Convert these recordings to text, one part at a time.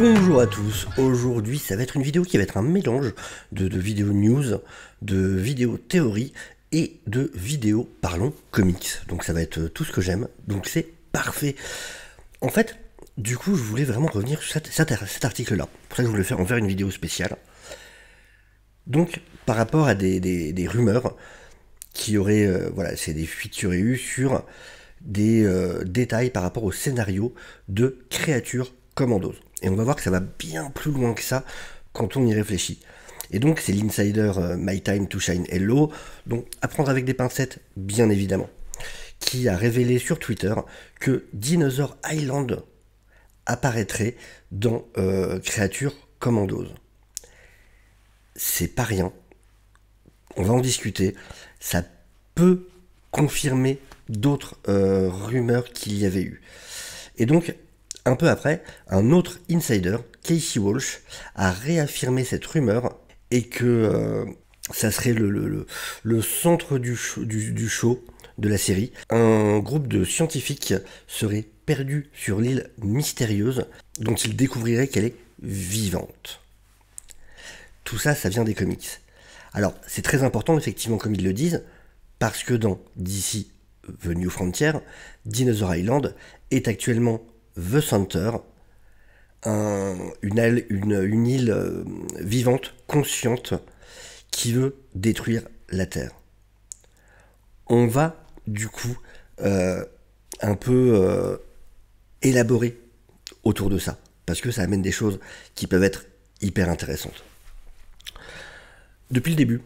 Bonjour à tous, aujourd'hui ça va être une vidéo qui va être un mélange de vidéos news, de vidéos théorie et de vidéos parlons comics. Donc ça va être tout ce que j'aime, donc c'est parfait. En fait, du coup je voulais vraiment revenir sur cet article-là, pour ça que je voulais en faire une vidéo spéciale. Donc par rapport à des rumeurs qui auraient, voilà, c'est des fuites qu'il y aurait eu sur des détails par rapport au scénario de Créatures Commandos. Et on va voir que ça va bien plus loin que ça quand on y réfléchit. Et donc c'est l'insider My Time to Shine Hello, donc à prendre avec des pincettes bien évidemment, qui a révélé sur Twitter que Dinosaur Island apparaîtrait dans Créatures Commandos. C'est pas rien, on va en discuter, ça peut confirmer d'autres rumeurs qu'il y avait eu. Et donc, un peu après, un autre insider, Casey Walsh, a réaffirmé cette rumeur et que ça serait le centre du show de la série. Un groupe de scientifiques serait perdu sur l'île mystérieuse dont ils découvriraient qu'elle est vivante. Tout ça, ça vient des comics. Alors, c'est très important, effectivement, comme ils le disent, parce que dans DC The New Frontier, Dinosaur Island est actuellement The Center, une île vivante, consciente, qui veut détruire la Terre. On va, du coup, un peu élaborer autour de ça, parce que ça amène des choses qui peuvent être hyper intéressantes. Depuis le début,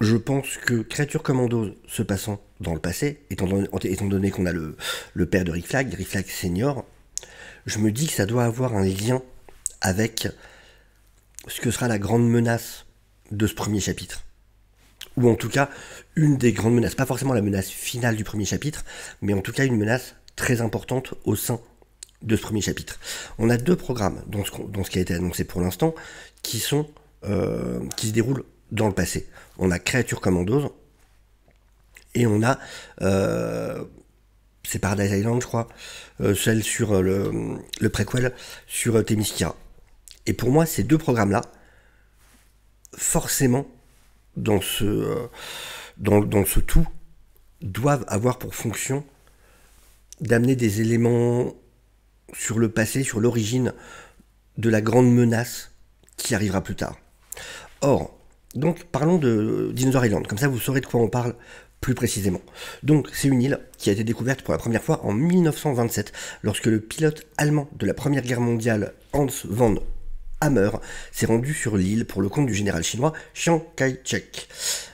je pense que Créatures Commandos se passant dans le passé, étant donné qu'on a le père de Rick Flag Senior, je me dis que ça doit avoir un lien avec ce que sera la grande menace de ce premier chapitre. Ou en tout cas, une des grandes menaces, pas forcément la menace finale du premier chapitre, mais en tout cas une menace très importante au sein de ce premier chapitre. On a deux programmes dans ce qui a été annoncé pour l'instant qui se déroulent dans le passé. On a Créatures Commandos et on a c'est Paradise Island, je crois, celle sur le préquel sur Themyscira. Et pour moi, ces deux programmes-là, forcément, dans ce tout, doivent avoir pour fonction d'amener des éléments sur le passé, sur l'origine de la grande menace qui arrivera plus tard. Or, donc parlons de Dinosaur Island, comme ça vous saurez de quoi on parle plus précisément. Donc c'est une île qui a été découverte pour la première fois en 1927, lorsque le pilote allemand de la Première Guerre mondiale Hans von Hammer s'est rendu sur l'île pour le compte du général chinois Chiang Kai-shek.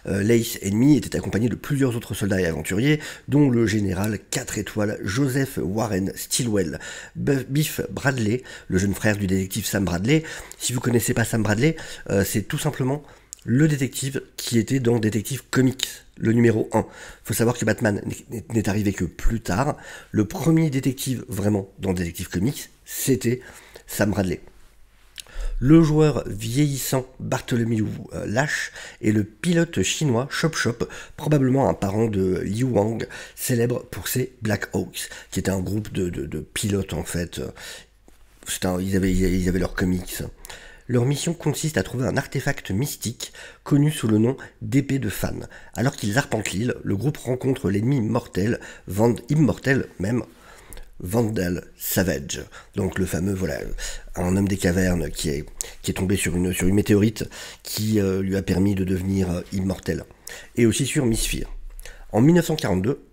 L'ace ennemi était accompagné de plusieurs autres soldats et aventuriers, dont le général 4 étoiles Joseph Warren Stilwell, Biff Bradley, le jeune frère du détective Sam Bradley. Si vous connaissez pas Sam Bradley, c'est tout simplement le détective qui était dans Détective Comics, le numéro 1. Faut savoir que Batman n'est arrivé que plus tard. Le premier détective vraiment dans Détective Comics, c'était Sam Bradley. Le joueur vieillissant Bartholomew Lash et le pilote chinois Chop Chop, probablement un parent de Liu Wang, célèbre pour ses Black Hawks, qui était un groupe de pilotes en fait. Ils avaient leurs comics. Leur mission consiste à trouver un artefact mystique connu sous le nom d'épée de Fan. Alors qu'ils arpentent l'île, le groupe rencontre l'ennemi mortel, Vandal Savage. Donc le fameux, voilà, un homme des cavernes qui est tombé sur une météorite qui lui a permis de devenir immortel. Et aussi sur Misfire. En 1942,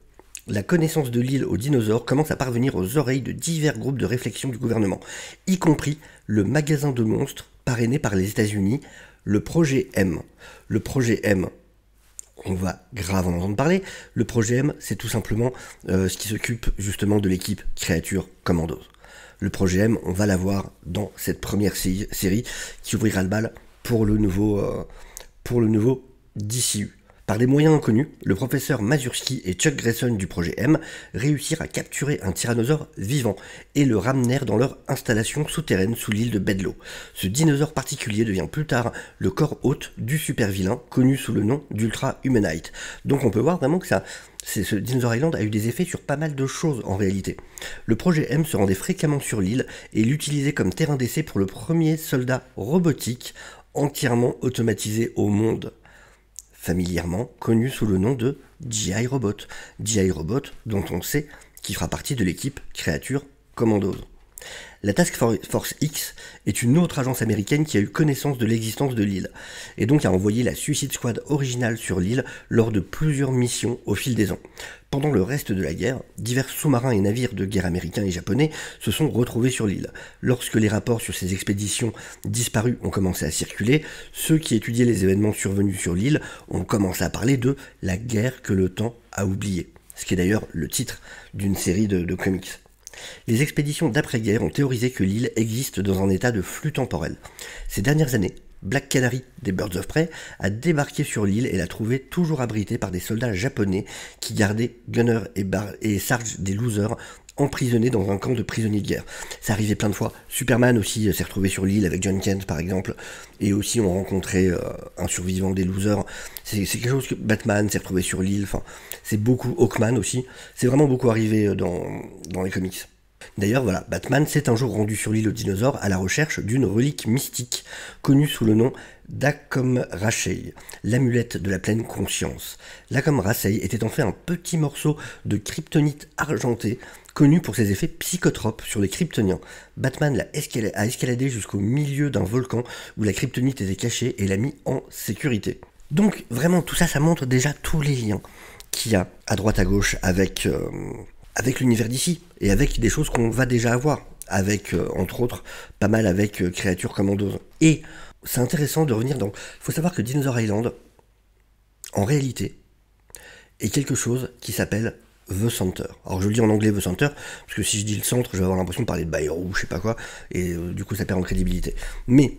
la connaissance de l'île aux dinosaures commence à parvenir aux oreilles de divers groupes de réflexion du gouvernement, y compris le magasin de monstres parrainé par les États-Unis, le projet M. Le projet M, on va grave en entendre parler. Le projet M, c'est tout simplement ce qui s'occupe justement de l'équipe Créatures Commandos. Le projet M, on va l'avoir dans cette première série qui ouvrira le bal pour le nouveau DCU. Par des moyens inconnus, le professeur Mazurski et Chuck Grayson du projet M réussirent à capturer un tyrannosaure vivant et le ramenèrent dans leur installation souterraine sous l'île de Bedloe. Ce dinosaure particulier devient plus tard le corps hôte du super-vilain connu sous le nom d'Ultra Humanite. Donc on peut voir vraiment que ce Dinosaur Island a eu des effets sur pas mal de choses en réalité. Le projet M se rendait fréquemment sur l'île et l'utilisait comme terrain d'essai pour le premier soldat robotique entièrement automatisé au monde, familièrement connu sous le nom de G.I. Robot. G.I. Robot dont on sait qu'il fera partie de l'équipe Créature Commandos. La Task Force X est une autre agence américaine qui a eu connaissance de l'existence de l'île, et donc a envoyé la Suicide Squad originale sur l'île lors de plusieurs missions au fil des ans. Pendant le reste de la guerre, divers sous-marins et navires de guerre américains et japonais se sont retrouvés sur l'île. Lorsque les rapports sur ces expéditions disparues ont commencé à circuler, ceux qui étudiaient les événements survenus sur l'île ont commencé à parler de la guerre que le temps a oubliée, ce qui est d'ailleurs le titre d'une série de comics. Les expéditions d'après-guerre ont théorisé que l'île existe dans un état de flux temporel. Ces dernières années, Black Canary des Birds of Prey a débarqué sur l'île et l'a trouvée toujours abritée par des soldats japonais qui gardaient Gunner et Sarge des Losers emprisonnés dans un camp de prisonniers de guerre. Ça arrivait plein de fois. Superman aussi s'est retrouvé sur l'île avec John Kent par exemple, et aussi on rencontrait un survivant des Losers. C'est quelque chose que Batman s'est retrouvé sur l'île, enfin c'est beaucoup, Hawkman aussi, c'est vraiment beaucoup arrivé dans les comics. D'ailleurs, voilà, Batman s'est un jour rendu sur l'île aux dinosaures à la recherche d'une relique mystique connue sous le nom d'Akom Rashei, l'amulette de la pleine conscience. L'Akom Rashei était en fait un petit morceau de kryptonite argenté connu pour ses effets psychotropes sur les kryptoniens. Batman a escaladé jusqu'au milieu d'un volcan où la kryptonite était cachée et l'a mis en sécurité. Donc vraiment tout ça, ça montre déjà tous les liens qu'il y a à droite à gauche avec l'univers d'ici, et avec des choses qu'on va déjà avoir, avec, entre autres, pas mal avec Créature Commandos. Et c'est intéressant de revenir dans... Il faut savoir que Dinosaur Island, en réalité, est quelque chose qui s'appelle The Center. Alors je le dis en anglais The Center, parce que si je dis le centre, je vais avoir l'impression de parler de Bayrou ou je sais pas quoi, et du coup ça perd en crédibilité. Mais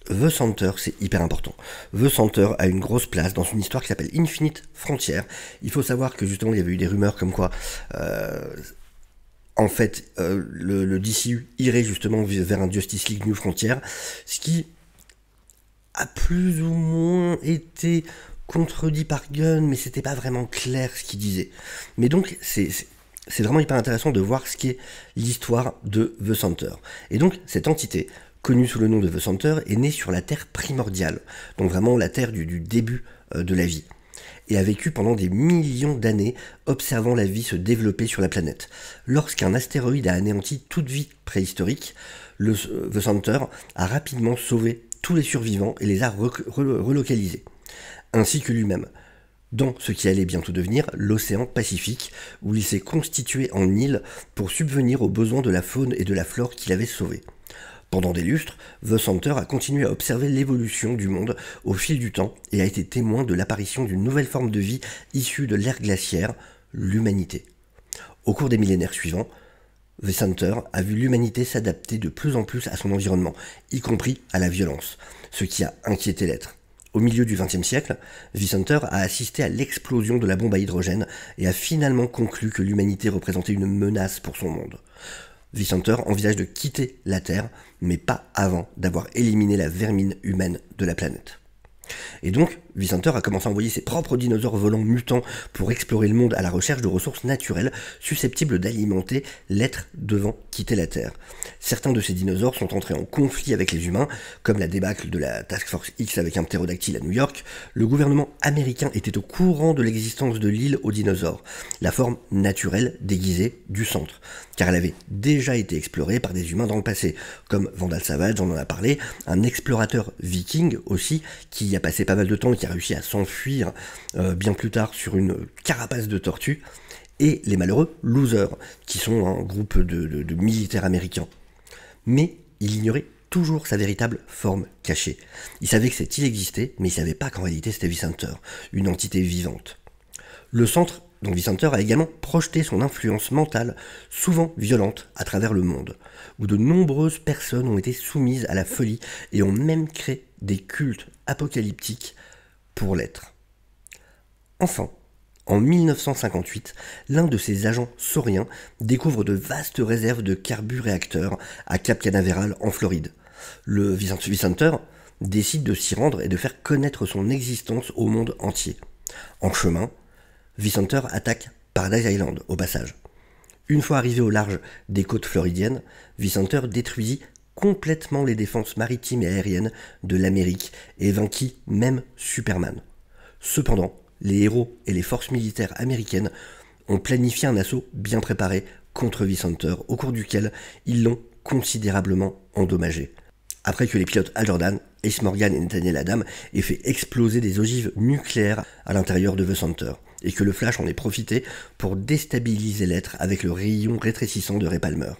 The Center, c'est hyper important. The Center a une grosse place dans une histoire qui s'appelle Infinite Frontier. Il faut savoir que justement, il y avait eu des rumeurs comme quoi, en fait, le DCU irait justement vers un Justice League New Frontier, ce qui a plus ou moins été contredit par Gunn, mais c'était pas vraiment clair ce qu'il disait. Mais donc, c'est vraiment hyper intéressant de voir ce qu'est l'histoire de The Center. Et donc, cette entité, connue sous le nom de The Center, est née sur la Terre primordiale, donc vraiment la Terre du début de la vie, et a vécu pendant des millions d'années observant la vie se développer sur la planète. Lorsqu'un astéroïde a anéanti toute vie préhistorique, The Center a rapidement sauvé tous les survivants et les a relocalisés, ainsi que lui-même, dans ce qui allait bientôt devenir l'océan Pacifique, où il s'est constitué en île pour subvenir aux besoins de la faune et de la flore qu'il avait sauvés. Pendant des lustres, The Center a continué à observer l'évolution du monde au fil du temps et a été témoin de l'apparition d'une nouvelle forme de vie issue de l'ère glaciaire, l'humanité. Au cours des millénaires suivants, The Center a vu l'humanité s'adapter de plus en plus à son environnement, y compris à la violence, ce qui a inquiété l'être. Au milieu du XXe siècle, The Center a assisté à l'explosion de la bombe à hydrogène et a finalement conclu que l'humanité représentait une menace pour son monde. The Center envisage de quitter la Terre, mais pas avant d'avoir éliminé la vermine humaine de la planète. Et donc, The Center a commencé à envoyer ses propres dinosaures volants mutants pour explorer le monde à la recherche de ressources naturelles susceptibles d'alimenter l'être devant quitter la Terre. Certains de ces dinosaures sont entrés en conflit avec les humains, comme la débâcle de la Task Force X avec un ptérodactyle à New York. Le gouvernement américain était au courant de l'existence de l'île aux dinosaures, la forme naturelle déguisée du centre, car elle avait déjà été explorée par des humains dans le passé, comme Vandal Savage, on en a parlé, un explorateur viking aussi, qui y a passé pas mal de temps et qui a réussi à s'enfuir bien plus tard sur une carapace de tortue, et les malheureux Losers, qui sont un groupe de militaires américains. Mais il ignorait toujours sa véritable forme cachée. Il savait que cette île existait, mais il savait pas qu'en réalité c'était The Center, une entité vivante. Le centre, donc The Center, a également projeté son influence mentale, souvent violente, à travers le monde, où de nombreuses personnes ont été soumises à la folie et ont même créé des cultes apocalyptiques pour l'être. Enfin, en 1958, l'un de ses agents sauriens découvre de vastes réserves de carburéacteurs à Cap Canaveral en Floride. Le Vicenter décide de s'y rendre et de faire connaître son existence au monde entier. En chemin, Vicenter attaque Paradise Island au passage. Une fois arrivé au large des côtes floridiennes, Vicenter détruisit complètement les défenses maritimes et aériennes de l'Amérique et vainquit même Superman. Cependant, les héros et les forces militaires américaines ont planifié un assaut bien préparé contre Vicenter, au cours duquel ils l'ont considérablement endommagé. Après que les pilotes Hal Jordan, Ace Morgan et Nathaniel Adam aient fait exploser des ogives nucléaires à l'intérieur de Vicenter, et que le Flash en ait profité pour déstabiliser l'être avec le rayon rétrécissant de Ray Palmer.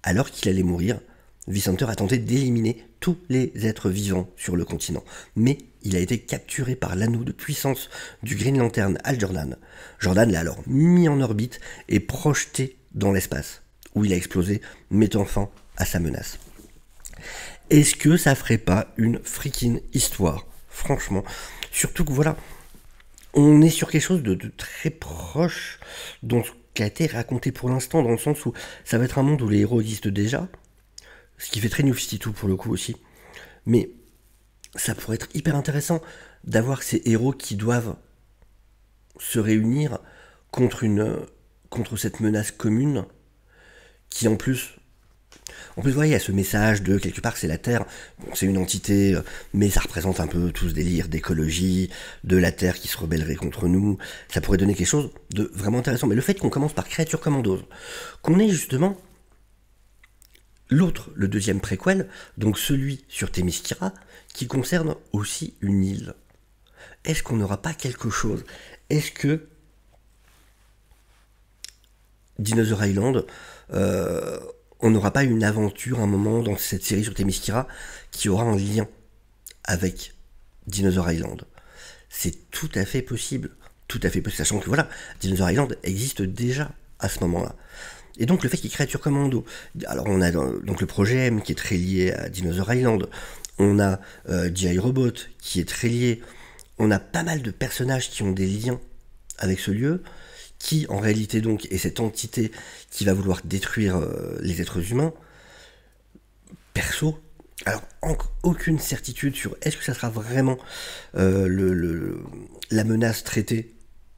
Alors qu'il allait mourir, Vicenter a tenté d'éliminer tous les êtres vivants sur le continent, mais il a été capturé par l'anneau de puissance du Green Lantern Hal Jordan. Jordan l'a alors mis en orbite et projeté dans l'espace, où il a explosé, mettant fin à sa menace. Est-ce que ça ferait pas une freaking histoire? Franchement, surtout que voilà, on est sur quelque chose de très proche dans ce qui a été raconté pour l'instant, dans le sens où ça va être un monde où les héros existent déjà, ce qui fait très New 52 pour le coup aussi, mais ça pourrait être hyper intéressant d'avoir ces héros qui doivent se réunir contre cette menace commune, qui en plus, vous voyez, il y a ce message de quelque part c'est la Terre, bon, c'est une entité, mais ça représente un peu tout ce délire d'écologie, de la Terre qui se rebellerait contre nous, ça pourrait donner quelque chose de vraiment intéressant. Mais le fait qu'on commence par Créature Commandos, qu'on ait justement l'autre, le deuxième préquel, donc celui sur Themyscira, qui concerne aussi une île. Est-ce qu'on n'aura pas quelque chose? Est-ce que Dinosaur Island, on n'aura pas une aventure, un moment dans cette série sur Themyscira qui aura un lien avec Dinosaur Island? C'est tout à fait possible, sachant que voilà, Dinosaur Island existe déjà à ce moment-là. Et donc le fait qu'il y ait Créature Commando, alors on a donc le projet M qui est très lié à Dinosaur Island, on a G.I. Robot qui est très lié, on a pas mal de personnages qui ont des liens avec ce lieu, qui en réalité donc est cette entité qui va vouloir détruire les êtres humains. Perso, alors aucune certitude sur est-ce que ça sera vraiment la menace traitée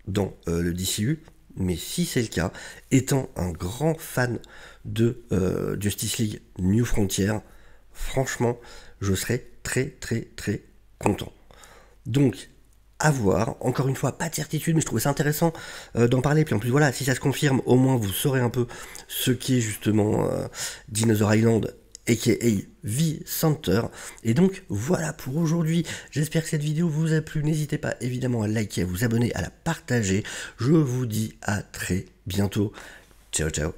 dans le DCU, mais si c'est le cas, étant un grand fan de Justice League New Frontier, franchement, je serais très très très content. Donc, à voir, encore une fois, pas de certitude, mais je trouvais ça intéressant d'en parler. Puis en plus, voilà, si ça se confirme, au moins vous saurez un peu ce qu'est justement Dinosaur Island, aka Vicenter. Et donc, voilà pour aujourd'hui. J'espère que cette vidéo vous a plu. N'hésitez pas évidemment à liker, à vous abonner, à la partager. Je vous dis à très bientôt. Ciao, ciao.